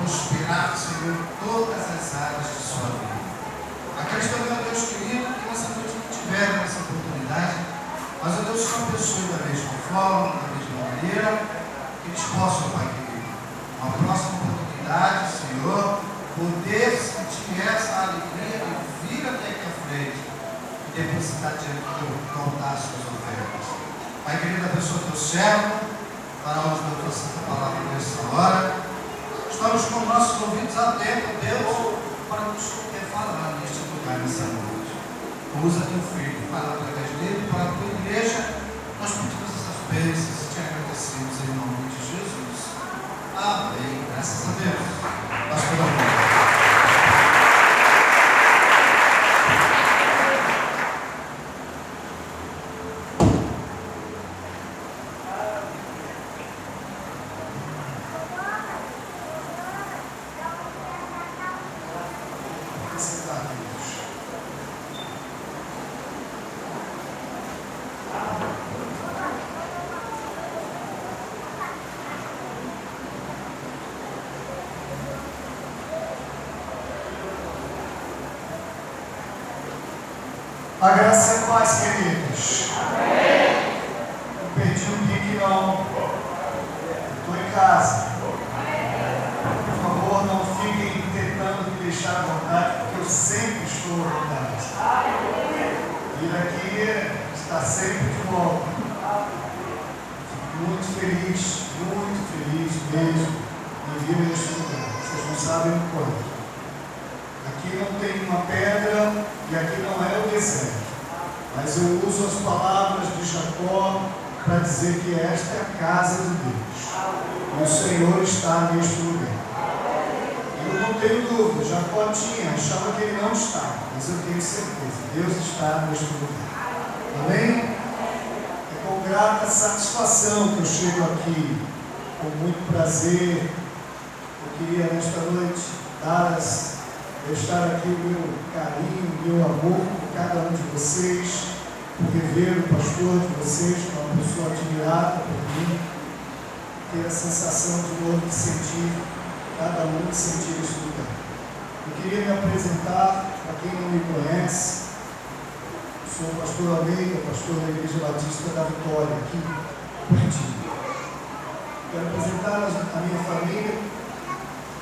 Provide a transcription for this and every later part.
prosperar, Senhor, em todas as áreas de sua vida. Aqueles também, ó Deus querido, que nessa noite não tiveram essa oportunidade, mas, ó Deus, são pessoas da mesma forma, da mesma maneira, que eles possam, Pai querido, uma próxima oportunidade, Senhor, poder sentir essa alegria de vir até aqui à frente e depositar diante do altar suas ofertas. Pai querido, abençoa teu servo, para a honra da tua santa palavra nessa hora. Estamos com nossos ouvidos atentos, Deus, para o que o Senhor quer falar neste lugar, nessa noite. Usa teu filho, fala através dele, para a tua igreja. Nós pedimos essas bênçãos e te agradecemos em nome de Jesus. Amém. Graças a Deus. Pastor Amor. A graça e a paz, queridos. Amém. Eu perdi um pique, não. Estou em casa. Por favor, não fiquem tentando me deixar à vontade, porque eu sempre estou à vontade. Ir aqui está sempre de volta. Fico muito feliz mesmo em vir neste lugar. Vocês não sabem o quanto. Aqui não tem uma pedra e aqui não é o deserto. Mas eu uso as palavras de Jacó para dizer que esta é a casa de Deus. E o Senhor está neste lugar. Eu não tenho dúvida, Jacó achava que ele não estava, mas eu tenho certeza, Deus está neste lugar. Amém? É com grata satisfação que eu chego aqui, com muito prazer. Eu queria nesta noite deixar aqui o meu carinho, o meu amor por cada um de vocês, por rever o pastor de vocês, uma pessoa admirada por mim, ter a sensação de novo de sentir, cada um de sentir este lugar. Eu queria me apresentar, para quem não me conhece, sou o pastor Almeida, pastor da Igreja Batista da Vitória, aqui pertinho. Quero apresentar a minha família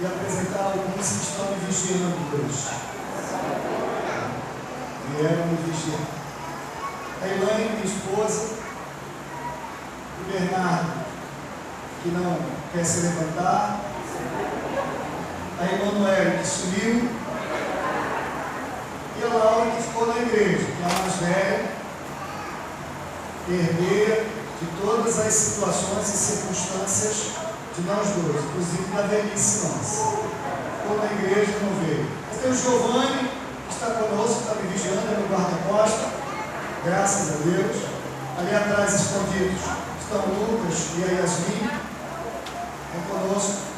e apresentar alguns que estão me vigiando hoje. Vieram me vigiar. A Elaine, minha esposa, o Bernardo, que não quer se levantar, a Emanuele, que sumiu, e a Laura, que ficou na igreja, que é a mais velha, herdeira de todas as situações e circunstâncias de nós dois, inclusive da velhice nossa. Ficou na igreja e não veio. Mas tem o Giovanni, que está conosco, está me vigiando, é meu guarda-costa, graças a Deus. Ali atrás, escondidos, estão o Lucas e a Yasmin, estão conosco.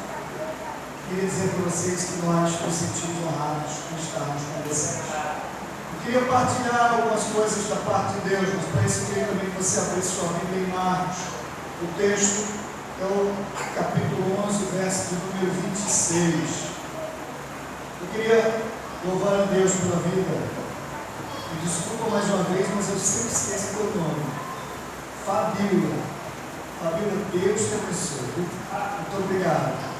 Queria dizer para vocês que nós nos sentimos honrados em estarmos com vocês. Eu queria partilhar algumas coisas da parte de Deus, mas para isso eu queria também que você abrisse sua Bíblia em Marcos. O texto é o capítulo 11, verso de número 26. Eu queria louvar a Deus pela vida. Me desculpa mais uma vez, mas eu sempre esqueço teu nome. Fabíola. Fabíola, Deus te abençoe. Muito obrigado.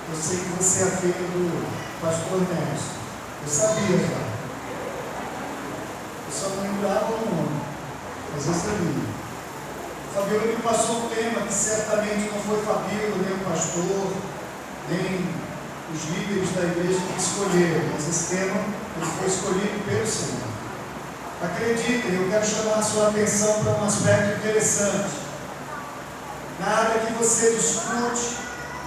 Eu sei que você é filha do pastor Nelson. Eu sabia, cara. Eu só não lembrava o nome, mas eu sabia. Fabíola me passou um tema que certamente não foi Fabíola, nem o pastor, nem os líderes da igreja que escolheram, mas esse tema ele foi escolhido pelo Senhor. Acreditem, eu quero chamar a sua atenção para um aspecto interessante. Nada que você discute,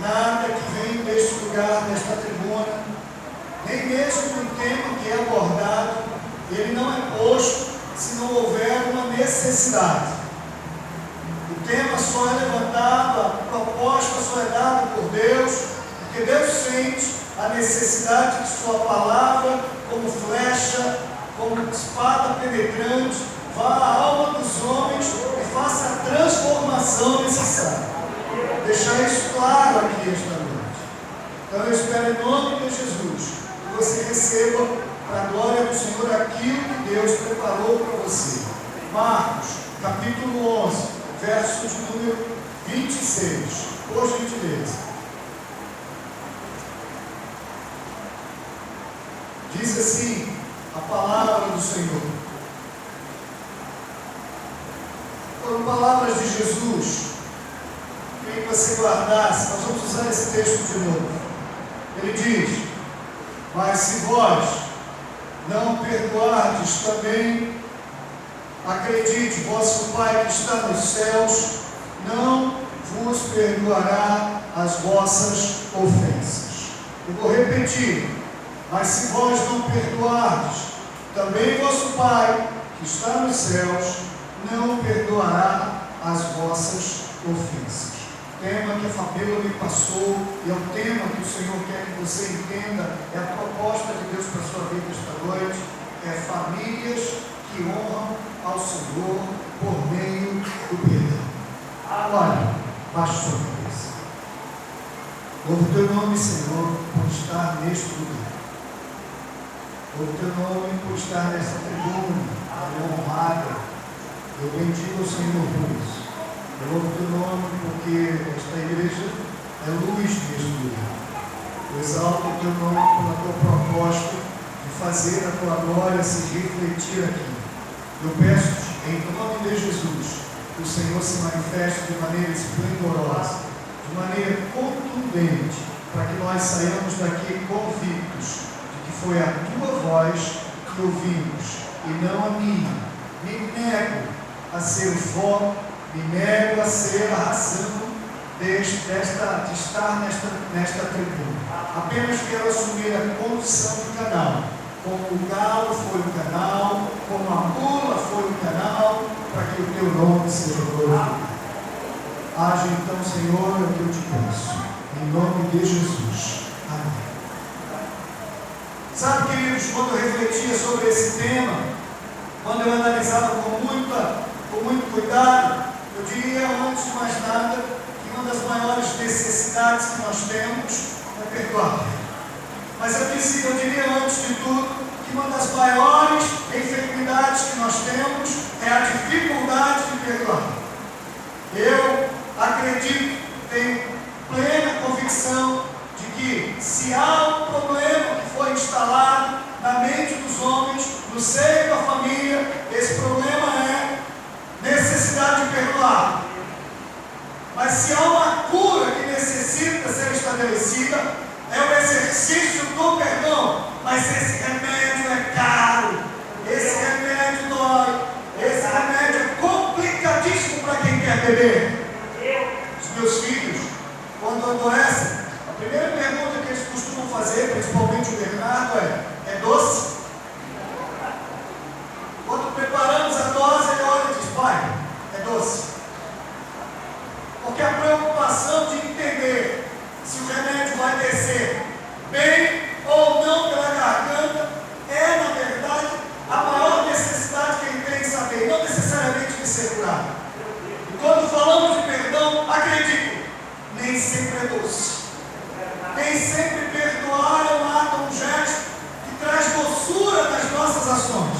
nada que vem neste lugar, nesta tribuna, nem mesmo um tema que é abordado, ele não é posto se não houver uma necessidade. O tema só é levantado, a proposta só é dada por Deus, porque Deus sente a necessidade de sua palavra, como flecha, como espada penetrante, vá à alma dos homens e faça a transformação necessária. Deixar isso claro aqui esta noite. Então eu espero em nome de Jesus que você receba para a glória do Senhor aquilo que Deus preparou para você. Marcos, capítulo 11, verso de número 26. Por gentileza. Diz assim a palavra do Senhor. Foram palavras de Jesus. Queria que você guardasse. Nós vamos usar esse texto de novo. Ele diz: mas se vós não perdoardes também, acredite, vosso Pai que está nos céus não vos perdoará as vossas ofensas. Eu vou repetir. Mas se vós não perdoardes, também vosso Pai que está nos céus não perdoará as vossas ofensas. O tema que a Fabíola me passou, e é o tema que o Senhor quer que você entenda, é a proposta de Deus para a sua vida esta noite, é famílias que honram ao Senhor por meio do perdão. Olha, baixe sua cabeça. Louvo o teu nome, Senhor, por estar neste lugar. Louvo o teu nome por estar nessa tribuna honrada. Eu bendigo o Senhor por isso. Eu louvo o teu nome porque esta igreja é luz neste lugar. Eu exalto o teu nome pela tua proposta de fazer a tua glória se refletir aqui. Eu peço em nome de Jesus que o Senhor se manifeste de maneira esplendorosa, de maneira contundente, para que nós saiamos daqui convictos de que foi a tua voz que ouvimos e não a minha. Me nego a ser o foco, me nego a ser a razão de estar nesta tribuna. Apenas quero assumir a condição de canal, como o galo foi o canal, como a mula foi o canal, para que o teu nome seja glorificado. Age então, Senhor, é o que eu te peço, em nome de Jesus. Amém. Sabe, queridos, quando eu refletia sobre esse tema, quando eu analisava com muito cuidado, eu diria, antes de mais nada, que uma das maiores necessidades que nós temos é perdoar. Mas eu diria antes de tudo, que uma das maiores enfermidades que nós temos é a dificuldade de perdoar. Eu acredito, tenho plena convicção de que se há um problema que foi instalado na mente dos homens, no seio da família, esse problema é necessidade de perdoar. Mas se há uma cura que necessita ser estabelecida, é o exercício do perdão. Mas esse remédio é caro, esse remédio dói, esse remédio é complicadíssimo para quem quer beber. Os meus filhos, quando adoecem, a primeira pergunta que eles costumam fazer, principalmente o Bernardo, é doce? Quando preparamos a dose, ele olha e diz: pai, é doce. Porque a preocupação de entender se o remédio vai descer bem ou não pela garganta é, na verdade, a maior necessidade que ele tem de saber, não necessariamente de ser curado. E quando falamos de perdão, acredite, nem sempre é doce. Nem sempre perdoar é um ato, um gesto que traz doçura nas nossas ações.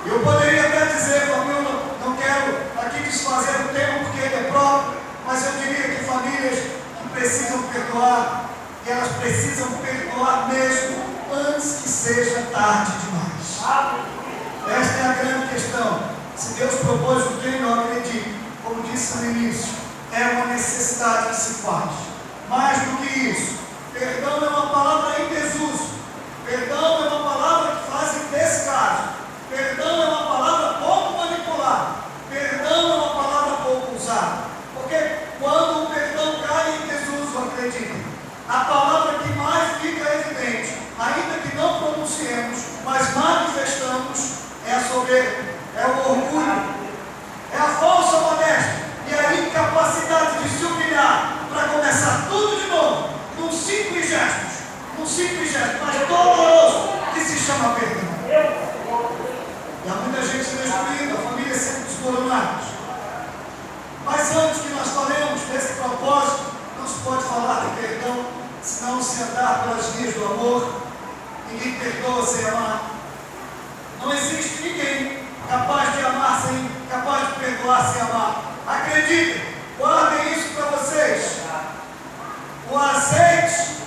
Eu poderia até dizer, família, não quero aqui desfazer o tema porque ele é próprio, mas eu diria que famílias que precisam perdoar, e elas precisam perdoar mesmo antes que seja tarde demais. Esta é a grande questão. Se Deus propôs o treino, eu acredito, como disse no início, é uma necessidade que se faz. Mais do que isso, perdão é uma palavra em desuso. Perdão é uma palavra que faz em descaso. Perdão é uma palavra pouco manipulada. Perdão é uma palavra pouco usada. Porque quando o perdão cai em desuso, acreditem, a palavra que mais fica evidente, ainda que não pronunciemos, mas manifestamos, é a soberba, é o orgulho, é a falsa modéstia e a incapacidade de se humilhar para começar tudo de novo, num simples gesto, mas doloroso, que se chama perdão. E há muita gente destruída, a família sempre desmoronada. Mas antes que nós falemos desse propósito, não se pode falar de perdão se não se andar pelas vias do amor. Ninguém perdoa sem amar. Não existe ninguém capaz de amar capaz de perdoar sem amar. Acreditem, guardem isso para vocês. O azeite,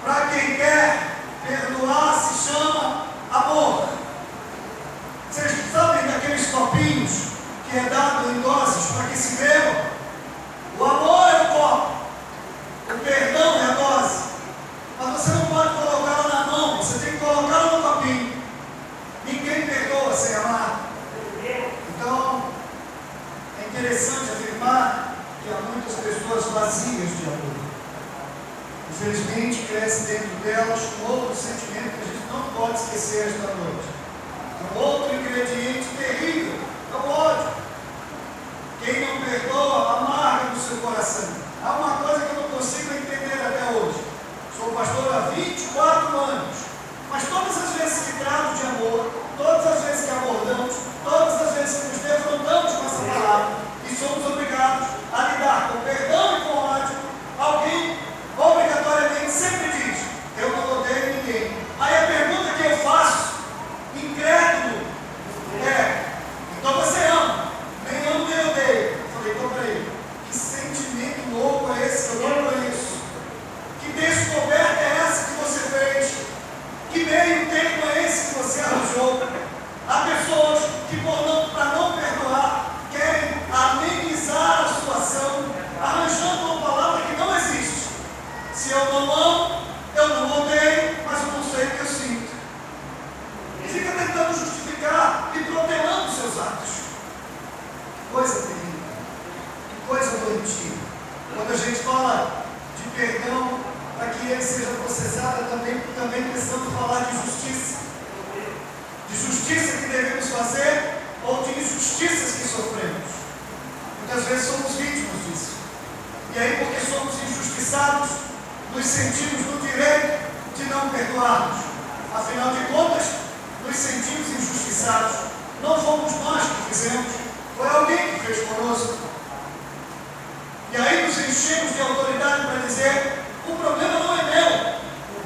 para quem quer perdoar, se chama amor. Vocês sabem daqueles copinhos que é dado em doses para que se bebam? O amor é o copo, o perdão é a dose. Mas você não pode colocá-la na mão, você tem que colocá-la no copinho. Ninguém perdoa sem amar. Então, é interessante afirmar que há muitas pessoas vazias de amor. Infelizmente, cresce dentro delas um outro sentimento que a gente não pode esquecer esta noite. É um outro ingrediente terrível, é o ódio. Quem não perdoa, amarga no seu coração. Há uma coisa que eu não consigo entender até hoje. Sou pastor há 24 anos, mas todas as vezes que trato de amor, todas as vezes que abordamos, todas as vezes que nos defrontamos com essa palavra e somos obrigados a lidar com perdão e com ódio, alguém obrigatoriamente sempre diz: eu não odeio ninguém. Aí a pergunta que eu faço, incrédulo, é: então você ama? Nem amo nem odeio. Eu falei: então peraí, que sentimento louco é esse que eu não conheço? Que descoberta é essa que você fez? Que meio termo é esse que você arranjou? Há pessoas que, para não perdoar, querem amenizar a situação, arranjando uma palavra que não existe. Se eu não amo, eu não odeio, mas eu não sei o que eu sinto. E fica tentando justificar e protelando seus atos. Que coisa terrível, que coisa doentia. Quando a gente fala de perdão, para que ele seja processado, também precisamos falar de justiça. De justiça que devemos fazer ou de injustiças que sofremos. Muitas vezes somos vítimas disso. E aí, porque somos injustiçados, nos sentimos no direito de não perdoarmos. Afinal de contas, nos sentimos injustiçados. Não fomos nós que fizemos, foi alguém que fez conosco. E aí nos enchemos de autoridade para dizer: o problema não é meu,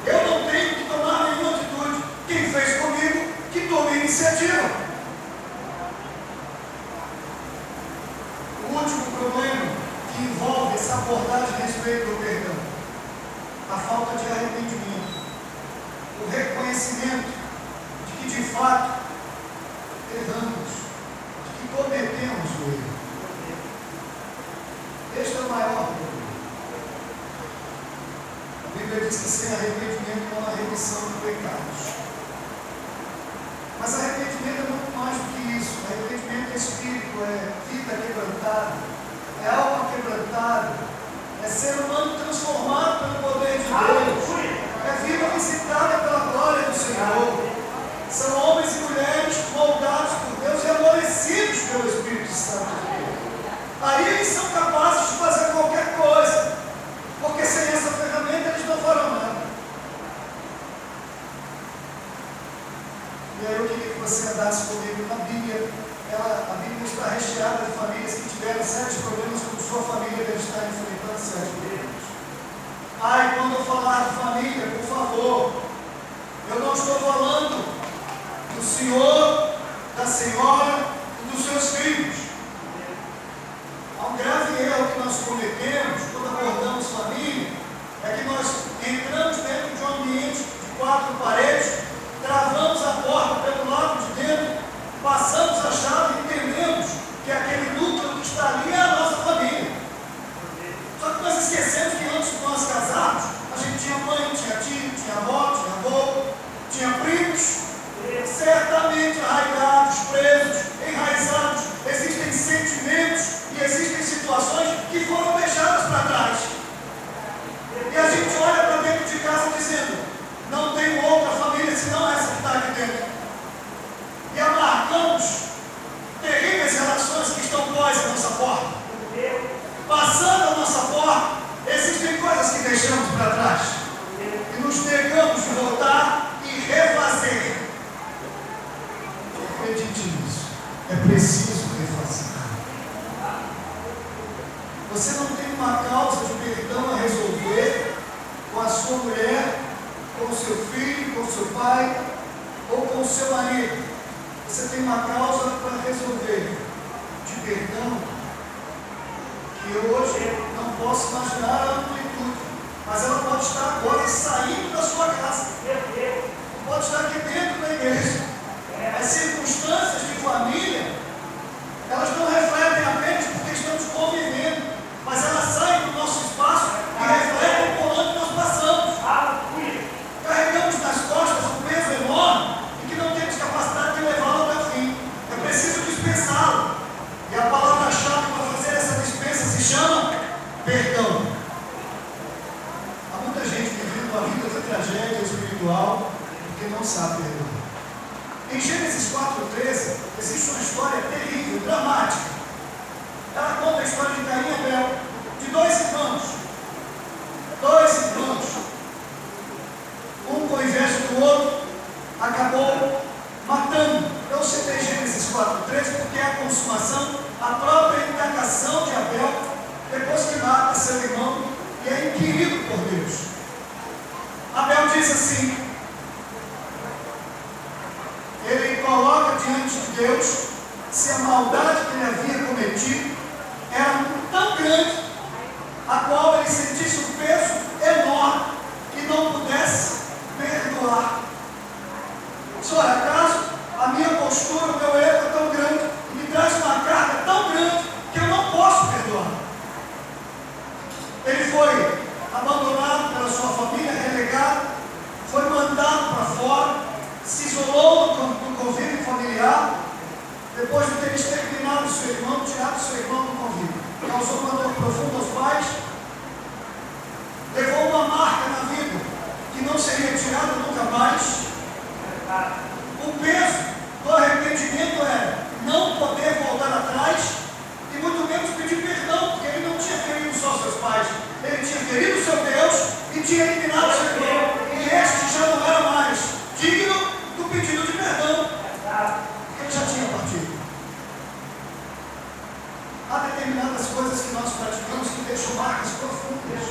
eu não tenho que tomar nenhuma atitude. Quem fez comigo, que tome a iniciativa. O último problema que envolve essa abordagem a respeito do perdão: a falta de arrependimento, o reconhecimento de que de fato erramos, de que cometemos o erro. Este é o maior problema. A Bíblia diz que sem arrependimento não há remissão de pecados. Mas arrependimento é muito mais do que isso. Arrependimento é espírito, é vida quebrantada, é alma quebrantada, é ser humano transformado pelo poder de Deus, é vida visitada pela glória do Senhor. São homens e mulheres moldados por Deus e amolecidos pelo Espírito Santo de Deus. Aí eles são capazes de fazer qualquer coisa, porque sem essa ferramenta eles não farão nada. E aí eu queria que você andasse comigo na Bíblia. A Bíblia está recheada de famílias que tiveram sérios problemas, como sua família deve estar enfrentando sérios problemas. Quando eu falar de família, por favor, eu não estou falando do senhor, da senhora e dos seus filhos. Há um grave erro que nós cometemos quando abordamos família, é que nós entramos dentro de um ambiente de 4 paredes, travamos a porta pelo lado de dentro, passamos a chave e entendemos que aquele núcleo que está ali é a nossa família. Só que nós esquecemos que antes de nós casarmos, a gente tinha mãe, tinha tio, tinha avó, tinha avô, tinha primos, certamente arraigados, presos, enraizados. Existem sentimentos e existem situações que foram deixadas para trás. pai ou com o seu marido, você tem uma causa para resolver de perdão, que eu hoje não posso imaginar a amplitude, mas ela pode estar agora saindo da sua casa, pode estar aqui dentro da igreja. As circunstâncias de família, elas não refletem apenas porque estamos convivendo, mas elas saem do nosso espaço e refletem por onde nós passamos. Carregamos nas costas um peso enorme e que não temos capacidade de levá-lo até o fim. É preciso dispensá-lo. E a palavra-chave para fazer essa dispensa se chama perdão. Há muita gente vivendo uma vida de tragédia espiritual porque não sabe perdoar. Em Gênesis 4:13 existe uma história terrível, dramática. Ela conta a história de Caim e Abel, de dois irmãos. Um com inveja do outro, acabou matando. Eu citei Gênesis 4:13 porque é a consumação, a própria indagação de Abel, depois que mata seu irmão e é inquirido por Deus. Abel diz assim, ele coloca diante de Deus se a maldade que ele havia cometido era tão grande, a qual ele sentisse um peso enorme e não pudesse perdoar. Senhor, acaso a minha postura, o meu erro é tão grande, me traz uma carga tão grande que eu não posso perdoar. Ele foi abandonado pela sua família, relegado, foi mandado para fora, se isolou do convívio familiar, depois de ter exterminado seu irmão, tirado seu irmão do convívio, causou uma dor profunda aos pais, levou uma marca na vida que não seria tirada nunca mais. O peso do arrependimento era não poder voltar atrás e muito menos pedir perdão, porque ele não tinha ferido só seus pais, ele tinha ferido seu Deus e tinha eliminado seu irmão, e este já não era mais digno do pedido de perdão, porque ele já tinha partido. Há determinadas coisas que nós praticamos que deixam marcas profundas.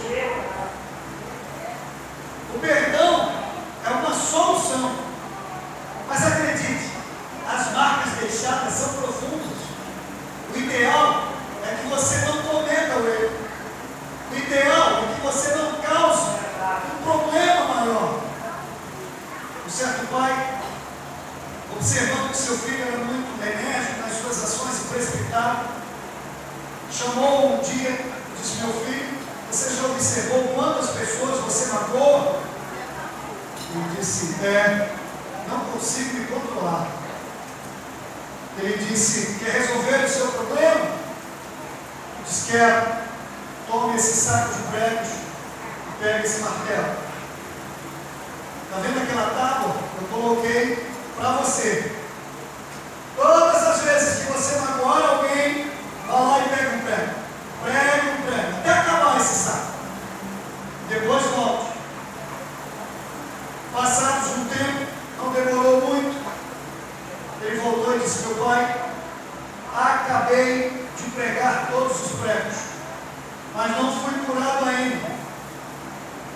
O perdão é uma solução, mas acredite, as marcas deixadas são profundas. O ideal é que você não cometa o erro. O ideal é que você não cause um problema maior. Um certo pai, observando que seu filho era muito enérgico nas suas ações e precipitado, chamou um dia e disse: meu filho, você já observou quantas pessoas você magoa? Ele disse: não consigo me controlar. Ele disse: quer resolver o seu problema? Diz: quero. Tome esse saco de pregos e pegue esse martelo. Está vendo aquela tábua? Eu coloquei para você. Todas as vezes que você magoar alguém, vá lá e pega um prego. Prega um prego, até acabar esse saco. Depois volte. Passados um tempo, não demorou muito, ele voltou e disse: meu pai, acabei de pregar todos os pregos, mas não fui curado ainda.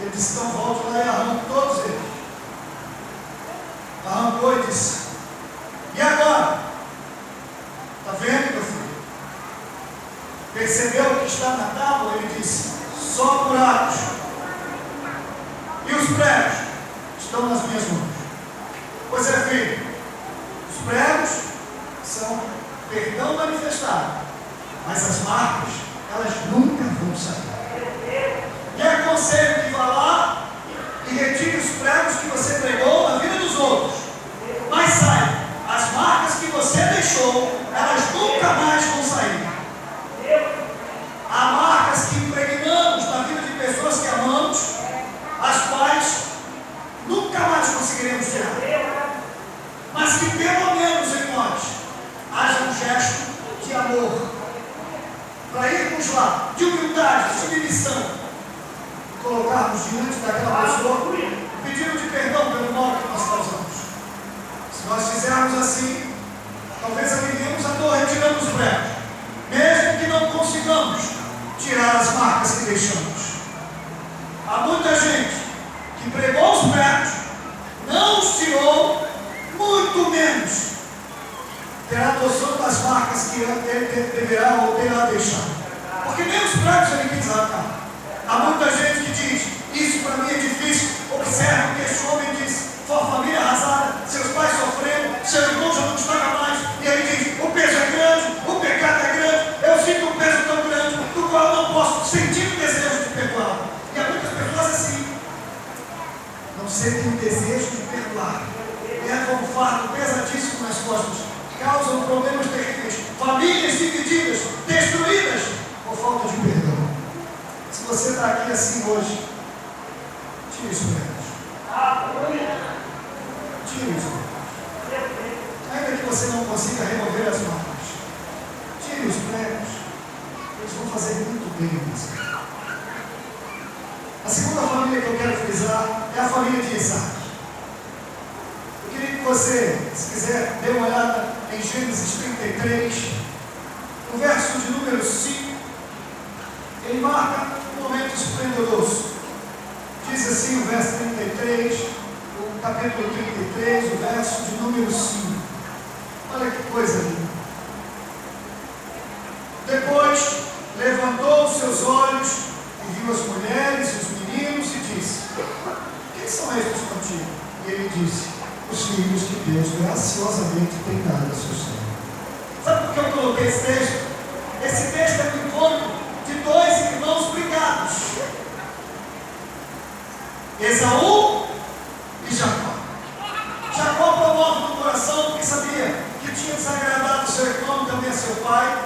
Ele disse: então volte lá e arranque todos eles. Arrancou e disse: e agora? Está vendo, meu filho? Percebeu o que está na tábua? Ele disse: só curados. E os pregos estão nas minhas mãos. Pois é, filho, os pregos são perdão manifestado, mas as marcas, elas nunca vão sair. Me aconselho que vá lá e retire os pregos que você pregou na vida dos outros, mas saiba, as marcas que você deixou, elas nunca mais vão sair. Há marcas que impregnamos na vida de pessoas que amamos, as quais nunca mais conseguiremos tirar, mas que pelo menos em nós haja um gesto de amor, para irmos lá, de humildade, de submissão, e colocarmos diante daquela pessoa, pedindo de perdão pelo mal que nós causamos. Se nós fizermos assim, talvez aliviemos a dor retirando os pregos, mesmo que não consigamos tirar as marcas que deixamos. Há muita gente que pregou os pregos, não os tirou ele deverá ou terá deixado. Porque nem os pratos ele quis arrancar. Há muita gente que diz, isso para mim é difícil. Observe o que esse homem diz, sua família arrasada, seus pais sofrendo, seu irmão já não estraga mais. E ele diz, o peso é grande, o pecado é grande, eu sinto um peso tão grande, do qual eu não posso sentir o desejo de perdoar. E há muitas pessoas assim, não sentem o desejo de perdoar, levam um fardo pesadíssimo nas costas, causam problemas terríveis, famílias divididas, destruídas por falta de perdão. Se você está aqui assim hoje, tire isso menos. Tire isso menos. Ainda que você não consiga remover as marcas, tire os pregos. Eles vão fazer muito bem em você. A segunda família que eu quero frisar é a família de Isaac. Eu queria que você, se quiser, dê uma olhada em Gênesis 33, no verso de número 5. Ele marca um momento esplendoroso. Diz assim o verso 33, o capítulo 33, o verso de número 5. Olha que coisa linda. Depois levantou os seus olhos e viu as mulheres, os meninos e disse: quem são estes contigo? E ele disse: os filhos que Deus graciosamente tem dado a seus filhos. Sabe por que eu coloquei esse texto? Esse texto é o encontro de dois irmãos brigados, Esaú e Jacó. Jacó promove no coração, porque sabia que tinha desagradado seu irmão e também a seu pai.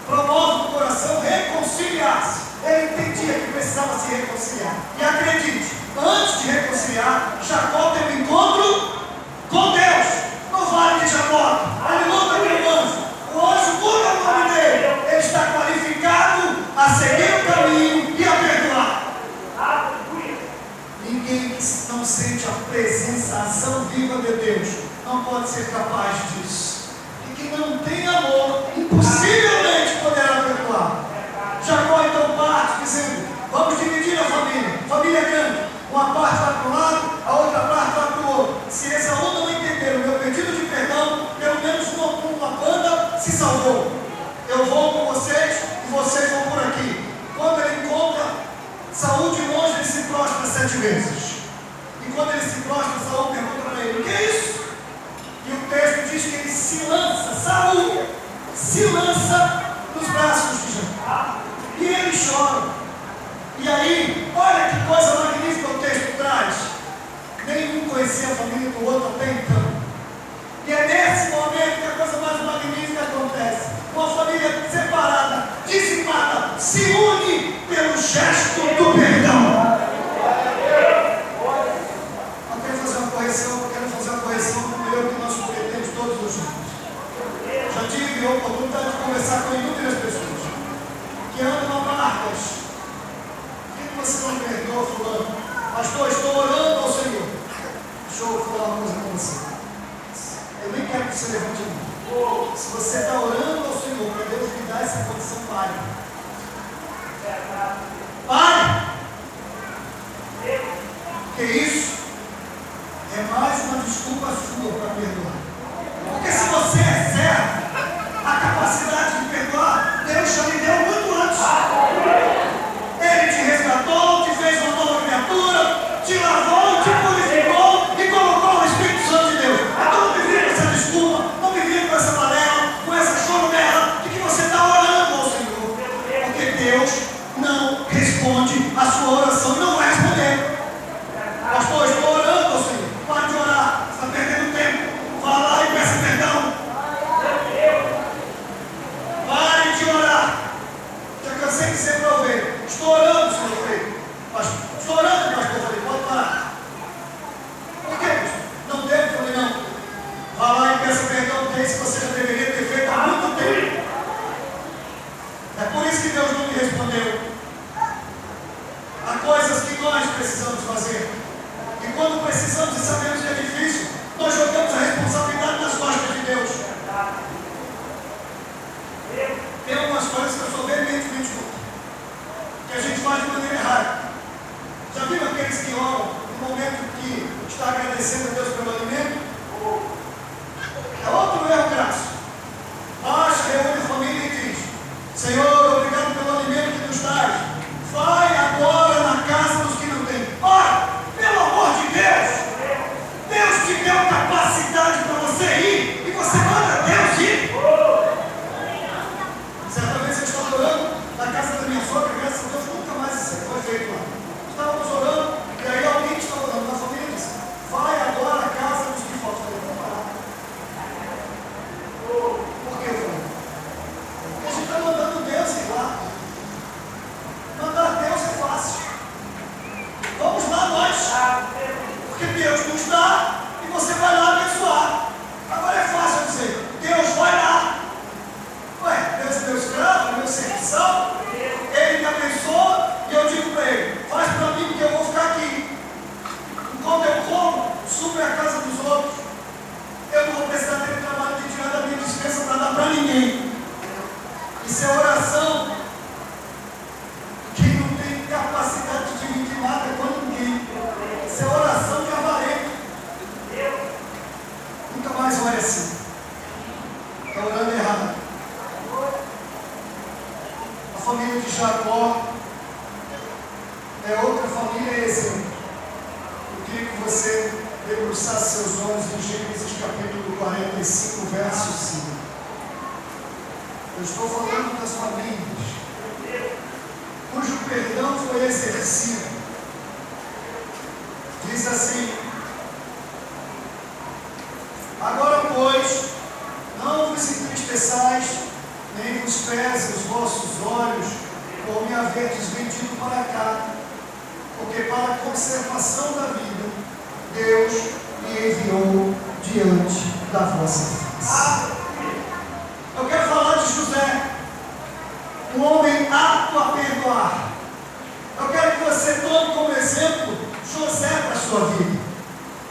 Promove no coração reconciliar-se. Ele entendia que precisava se reconciliar. E acredite, antes de reconciliar, Jacó teve um encontro com Deus no vale de Jacó. Ele luta com o anjo. O anjo muda o nome dele. Ele está qualificado a seguir o caminho e a perdoar. Ninguém que não sente a presença, a ação viva de Deus, não pode ser capaz disso. E que não tem amor, impossivelmente poderá perdoar. Jacó então parte dizendo: vamos dividir a família. Família grande. Uma parte vai para um lado, a outra parte vai para o outro. Se Esaú não entender o meu pedido de perdão, pelo menos uma banda se salvou. Eu vou com vocês e vocês vão por aqui. Quando ele encontra Saúl de longe, ele se prostra 7 vezes. E quando ele se prostra, Saúl pergunta para ele: o que é isso? E o texto diz que ele se lança, Saúl se lança nos braços de Jacó. E ele chora. E aí, olha que coisa magnífica o texto traz. Nenhum conhecia a família do outro até então. E é nesse momento que a coisa mais magnífica acontece. Uma família separada, dizimada, se une pelo gesto do perdão. Eu quero fazer uma correção no erro que nós cometemos todos os dias. Já tive a oportunidade de conversar com inúmeras pessoas que andam a marcas. Por que você não perdoa fulano? Pastor, estou orando ao Senhor. Deixa eu falar uma coisa com você. Eu nem quero que você levante a mão. Se você está orando ao Senhor para Deus lhe dar essa condição, pare. Pare! Porque isso é mais uma desculpa sua para perdoar. Porque se você reserva a capacidade de perdoar, Deus já lhe deu muito antes. Ele te resgatou, te fez uma nova criatura, te lavou, te purificou e colocou o Espírito Santo de Deus. Então não me vira com essa desculpa, não me vira com essa panela, com essa choromela de que você está orando ao Senhor. Porque Deus não responde a sua oração e não vai responder. Pastor, estou orando ao Senhor. Pare de orar, você está perdendo tempo. Vá lá e peça perdão. Pare de orar. Já cansei de ser para ouvir. Estou orando, Senhor. Pastor, estou orando, pastor. Eu falei, pode parar. Por quê, pastor? Não devo? Eu falei, não. Vá lá e peça perdão, porque isso você já deveria ter feito há muito tempo. É por isso que Deus não me respondeu. Há coisas que nós precisamos fazer. E quando precisamos e sabemos que é difícil, nós jogamos a responsabilidade nas costas de Deus. Tem algumas coisas que eu sou veementemente contra, que a gente faz de maneira errada. Já viram aqueles que oram no momento que está agradecendo a Deus pelo alimento? É outro erro graço. Baixa, reúne nos dá e você vai lá abençoar. Agora é fácil dizer, Deus vai lá. Ué, Deus é meu escravo, é meu serviçal. Ele me abençoa e eu digo para ele, faz para mim que eu vou ficar aqui. Enquanto eu como, supre a casa dos outros. Eu não vou precisar ter trabalho de tirar da minha dispensa para dar para ninguém. Isso é oração. Quem não tem capacidade de dividir nada com ninguém. Isso é oração de avarento. Nunca mais ore assim. Está orando errado. A família de Jacó é outra família exemplo. Eu queria que você debruçasse seus olhos em Gênesis capítulo 45, verso 5. Eu estou falando das famílias cujo perdão foi exercido. Diz assim: agora, pois, não vos entristeçais, nem vos pese os vossos olhos, por me haverdes vendido para cá, porque para a conservação da vida, Deus me enviou diante da vossa face. Eu quero falar de José, um homem apto a perdoar. Eu quero que você tome como exemplo José para a sua vida.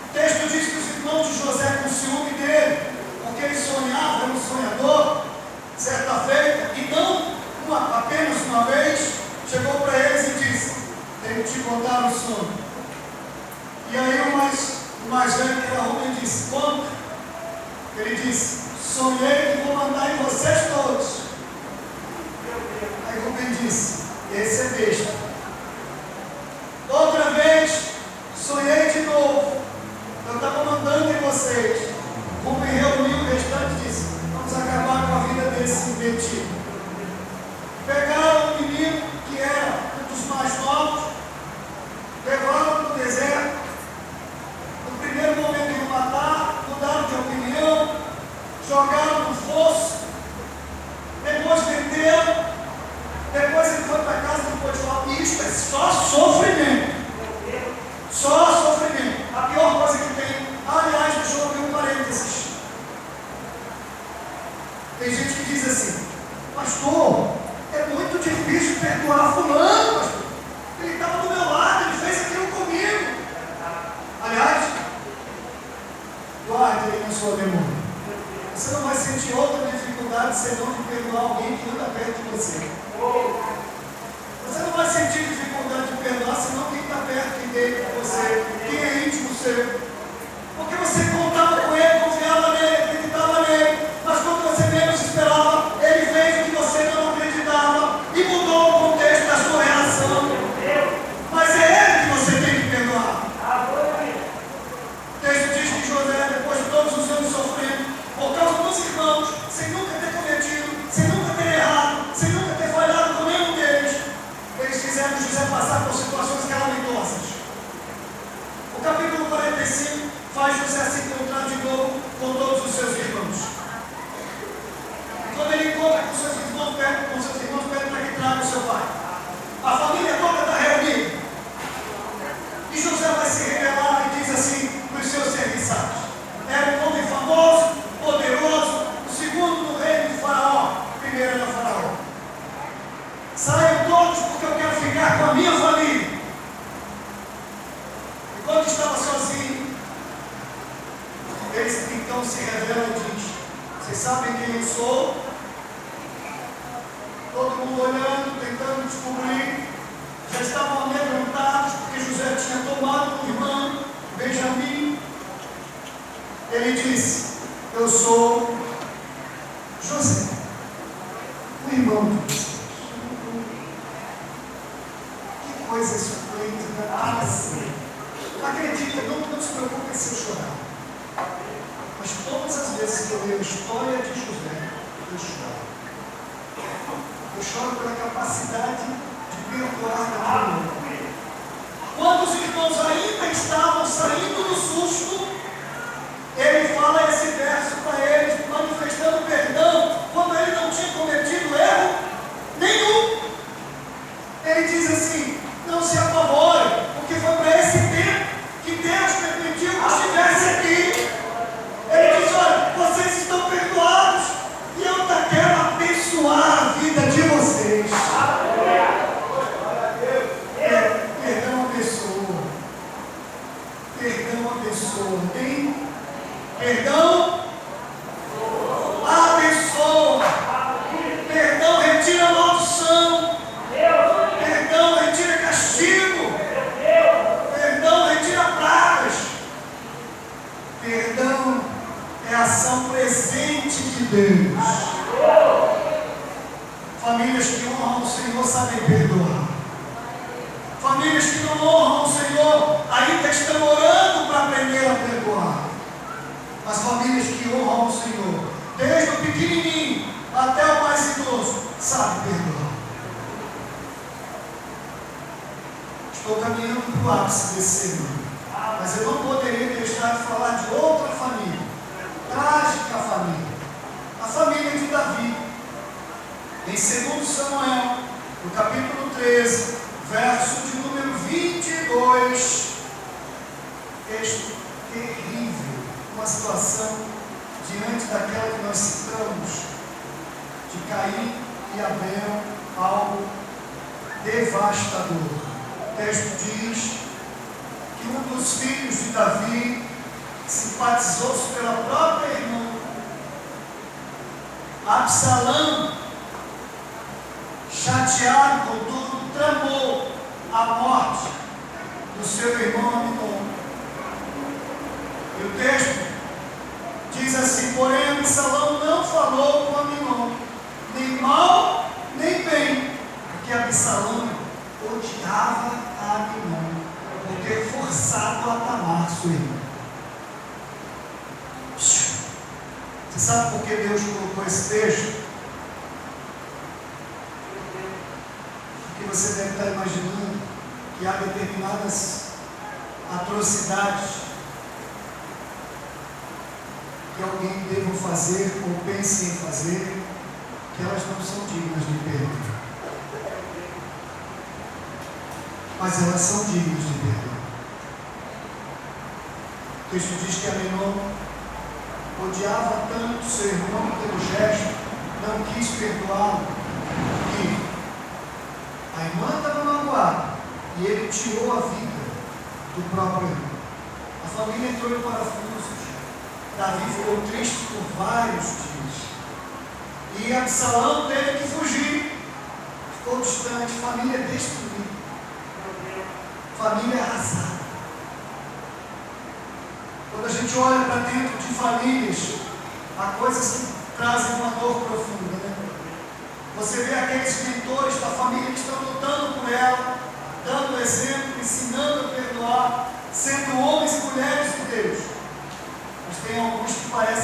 O texto diz que os irmãos de José com ciúme dele, porque ele sonhava, era um sonhador, certa feita, e não apenas uma vez, chegou para eles e disse: tenho que te contar um sonho. E aí o mais velho, que era Rubem, disse: conta. Ele disse: sonhei que vou mandar em vocês todos. Aí Rubem disse: esse é besta. Outra vez, sonhei de novo. Eu estava mandando em vocês. Rubem reuniu o restante e disse: vamos acabar com a vida desse metido. Pegaram o menino, que era um dos mais novos, levaram para o deserto. No primeiro momento iam matar, mudaram de opinião, jogaram no fosso, depois venderam, depois ele foi para a casa do Potifar. Isso é só sofrimento. Só sofrimento. A pior coisa que tem. Aliás, deixa eu abrir um parênteses. Tem gente que diz assim: pastor, é muito difícil perdoar fulano, pastor. Ele estava do meu lado, ele fez aquilo comigo. Aliás, guarde aí na sua memória. Você não vai sentir outra dificuldade senão de perdoar alguém que anda perto de você. Você não vai sentir dificuldade de perdoar senão quem está perto de você, quem é íntimo seu. Porque você contava com ele, confiava nele, acreditava nele, mas quando você menos esperava, ele fez o que você não acreditava e mudou o contexto da sua reação. Mas é ele que você tem que perdoar. O texto diz que José, depois de todos os anos sofrendo, por causa dos irmãos, sem nunca ter cometido, sem nunca ter errado, sem nunca ter falhado com nenhum deles, eles fizeram José passar por situações calamitosas. O capítulo 45 faz José se encontrar de novo com todos os seus irmãos. Quando ele encontra com seus irmãos, pede para que traga o seu pai. A família toda está reunida. E José vai se revelar e diz assim para os seus serviçais: era um homem famoso, poderoso, o segundo no reino de Faraó. Primeiro era Faraó. Saiam todos porque eu quero ficar com a minha família. E quando estava sozinho, eles então se revelam e diz: vocês sabem quem eu sou? Todo mundo olhando, tentando descobrir. Já estavam amedrontados porque José tinha tomado um irmão, Benjamim. Ele disse: eu sou José, o irmão de vocês. Que coisa surpreendente, né? Acredita, não se preocupe se eu chorar. Mas todas as vezes que eu leio a história de José, eu choro. Eu choro pela capacidade de perdoar daquele homem. Quando os irmãos ainda estavam saindo do susto, ele fala esse verso para eles, manifestando perdão, quando ele não tinha cometido erro nenhum. Ele diz assim: não se apavore, porque foi para esse tempo que Deus permitiu que abençoa. Tem perdão, abençoa. Perdão retira maldição. Perdão retira castigo. Perdão retira pragas. Perdão é a ação presente de Deus. Famílias que honram o Senhor sabem perdoar. Famílias que não honram o Senhor ainda estão orando para aprender a perdoar. As famílias que honram o Senhor, desde o pequenininho até o mais idoso, sabem perdoar. Estou caminhando para o ápice desse sermão, mas eu não poderia deixar de falar de outra família, trágica família, a família de Davi. Em 2 Samuel, no capítulo 13, verso de número 22, texto terrível, uma situação diante daquela que nós citamos, de Caim e Abel, algo devastador. O texto diz que um dos filhos de Davi simpatizou-se pela própria irmã, Absalão, chateado com tudo, tramou a morte do seu irmão Aminon. E o texto diz assim: porém Absalão não falou com Aminon, nem mal, nem bem, porque Absalão odiava a Aminon por ter forçado a Tamar, sua irmã. Você sabe por que Deus colocou esse texto? Porque você deve estar imaginando que há determinadas atrocidades que alguém deva fazer ou pense em fazer, que elas não são dignas de perdão. Mas elas são dignas de perdão. O texto diz que Aminon odiava tanto seu irmão pelo gesto, não quis perdoá-lo, que a irmã estava magoada e ele tirou a vida do próprio irmão. A família entrou em parafusos. Davi ficou triste por vários dias. E Absalão teve que fugir. Ficou distante, família destruída. Família arrasada. Quando a gente olha para dentro de famílias, há coisas que trazem uma dor profunda, né? Você vê aqueles mentores da família que estão lutando por ela, dando exemplo, ensinando a perdoar, sendo homens e mulheres de Deus. Mas tem alguns que parecem